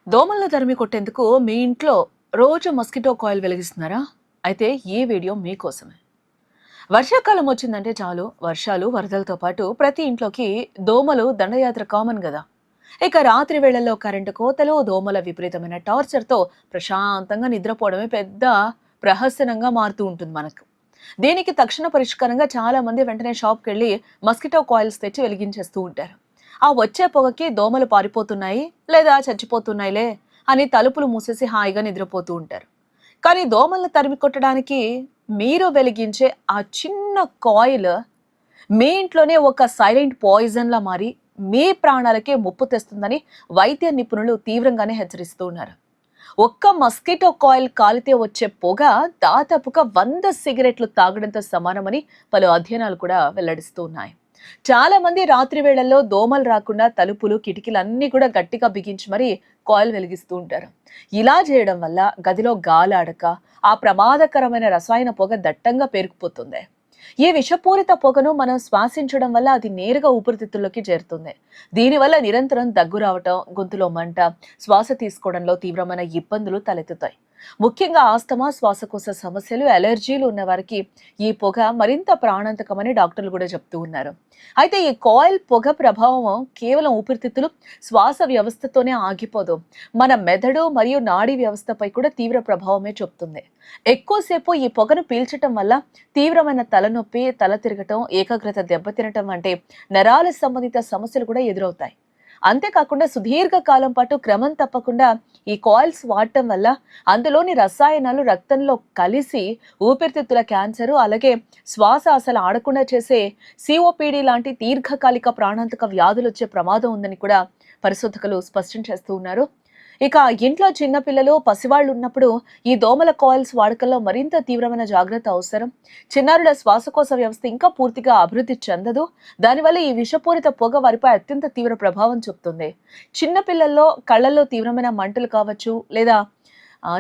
దోమలను తరిమి కొట్టేందుకు మీ ఇంట్లో రోజు మస్కిటో కాయిల్ వెలిగిస్తున్నారా? అయితే ఈ వీడియో మీకోసమే. వర్షాకాలం వచ్చిందంటే చాలు, వర్షాలు వరదలతో పాటు ప్రతి ఇంట్లోకి దోమలు దండయాత్ర కామన్ కదా. ఇక రాత్రి వేళల్లో కరెంటు కోతలు, దోమల విపరీతమైన టార్చర్తో ప్రశాంతంగా నిద్రపోవడమే పెద్ద ప్రహసనంగా మారుతూ ఉంటుంది మనకు. దీనికి తక్షణ పరిష్కారంగా చాలా మంది వెంటనే షాప్కి వెళ్ళి మస్కిటో కాయిల్స్ తెచ్చి వెలిగించేస్తూ ఉంటారు. ఆ వచ్చే పొగకి దోమలు పారిపోతున్నాయి లేదా చచ్చిపోతున్నాయిలే అని తలుపులు మూసేసి హాయిగా నిద్రపోతూ ఉంటారు. కానీ దోమలను తరిమి కొట్టడానికి మీరు వెలిగించే ఆ చిన్న కాయిల్ మీ ఇంట్లోనే ఒక సైలెంట్ పాయిజన్ లా మారి మీ ప్రాణాలకే ముప్పు తెస్తుందని వైద్య నిపుణులు తీవ్రంగానే హెచ్చరిస్తూ ఉన్నారు. ఒక్క మస్కిటో కాయిల్ కాలితే వచ్చే పొగ దాదాపుగా 100 సిగరెట్లు తాగడంతో సమానమని పలు అధ్యయనాలు కూడా వెల్లడిస్తూ ఉన్నాయి. చాలా మంది రాత్రి వేళల్లో దోమలు రాకుండా తలుపులు, కిటికీలు అన్ని కూడా గట్టిగా బిగించి మరీ కాయిల్ వెలిగిస్తూ ఉంటారు. ఇలా చేయడం వల్ల గదిలో గాలాడక ఆ ప్రమాదకరమైన రసాయన పొగ దట్టంగా పేరుకుపోతుంది. ఈ విషపూరిత పొగను మనం శ్వాసించడం వల్ల అది నేరుగా ఊపిరితిత్తుల్లోకి చేరుతుంది. దీనివల్ల నిరంతరం దగ్గు రావటం, గొంతులో మంట, శ్వాస తీసుకోవడంలో తీవ్రమైన ఇబ్బందులు తలెత్తుతాయి. ముఖ్యంగా ఆస్తమా, శ్వాసకోశ సమస్యలు, అలర్జీలు ఉన్న వారికి ఈ పొగ మరింత ప్రాణాంతకమని డాక్టర్లు కూడా చెప్తూ ఉన్నారు. అయితే ఈ కాయిల్ పొగ ప్రభావం కేవలం ఊపిరితిత్తులు, శ్వాస వ్యవస్థతోనే ఆగిపోదు. మన మెదడు మరియు నాడీ వ్యవస్థపై కూడా తీవ్ర ప్రభావమే చూపుతుంది. ఎక్కువసేపు ఈ పొగను పీల్చటం వల్ల తీవ్రమైన తలనొప్పి, తల తిరగటం, ఏకాగ్రత దెబ్బతినటం వంటి నరాల సంబంధిత సమస్యలు కూడా ఎదురవుతాయి. అంతేకాకుండా సుదీర్ఘ కాలం పాటు క్రమం తప్పకుండా ఈ కాయిల్స్ వాడటం వల్ల అందులోని రసాయనాలు రక్తంలో కలిసి ఊపిరితిత్తుల క్యాన్సరు, అలాగే శ్వాస అసలు ఆడకుండా చేసే సిఓపిడి లాంటి దీర్ఘకాలిక ప్రాణాంతక వ్యాధులు వచ్చే ప్రమాదం ఉందని కూడా పరిశోధకులు స్పష్టం చేస్తూ ఉన్నారు. ఇక ఇంట్లో చిన్నపిల్లలు, పసివాళ్లు ఉన్నప్పుడు ఈ దోమల కాయిల్స్ వాడకంలో మరింత తీవ్రమైన జాగ్రత్త అవసరం. చిన్నారుల శ్వాసకోశ వ్యవస్థ ఇంకా పూర్తిగా అభివృద్ధి చెందదు. దానివల్ల ఈ విషపూరిత పొగ వారిపై అత్యంత తీవ్ర ప్రభావం చూపుతుంది. చిన్నపిల్లల్లో కళ్ళల్లో తీవ్రమైన మంటలు కావచ్చు, లేదా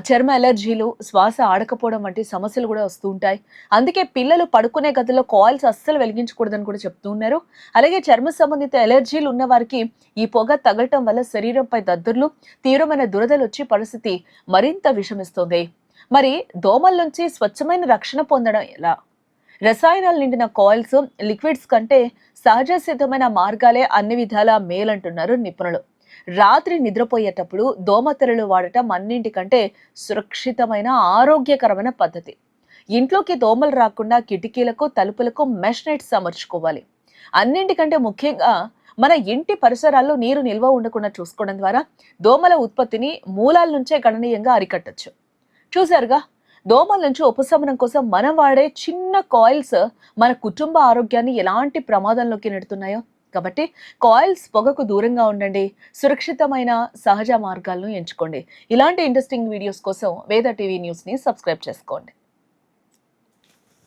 చర్మ ఎలర్జీలు, శ్వాస ఆడకపోవడం వంటి సమస్యలు కూడా వస్తూ ఉంటాయి. అందుకే పిల్లలు పడుకునే గదిలో కాయిల్స్ అస్సలు వెలిగించకూడదని కూడా చెప్తూ ఉన్నారు. అలాగే చర్మ సంబంధిత ఎలర్జీలు ఉన్న వారికి ఈ పొగ తగలటం వల్ల శరీరంపై దద్దుర్లు, తీవ్రమైన దురదలు వచ్చి పరిస్థితి మరింత విషమిస్తుంది. మరి దోమల నుంచి స్వచ్ఛమైన రక్షణ పొందడం ఎలా? రసాయనాలు నిండిన కాయిల్స్, లిక్విడ్స్ కంటే సహజ సిద్ధమైన మార్గాలే అన్ని విధాలా మేలంటున్నారు నిపుణులు. రాత్రి నిద్రపోయేటప్పుడు దోమతెరలు వాడటం అన్నింటికంటే సురక్షితమైన, ఆరోగ్యకరమైన పద్ధతి. ఇంట్లోకి దోమలు రాకుండా కిటికీలకు, తలుపులకు మెష్ నెట్స్ అమర్చుకోవాలి. అన్నింటికంటే ముఖ్యంగా మన ఇంటి పరిసరాల్లో నీరు నిల్వ ఉండకుండా చూసుకోవడం ద్వారా దోమల ఉత్పత్తిని మూలాల నుంచే గణనీయంగా అరికట్టచ్చు. చూసారుగా, దోమల నుంచి ఉపశమనం కోసం మనం వాడే చిన్న కాయిల్స్ మన కుటుంబ ఆరోగ్యాన్ని ఎలాంటి ప్రమాదంలోకి నెడుతున్నాయో. కాబట్టి కాయిల్స్ పొగకు దూరంగా ఉండండి, సురక్షితమైన సహజ మార్గాలను ఎంచుకోండి. ఇలాంటి ఇంట్రెస్టింగ్ వీడియోస్ కోసం వేద టీవీ న్యూస్ని సబ్స్క్రైబ్ చేసుకోండి.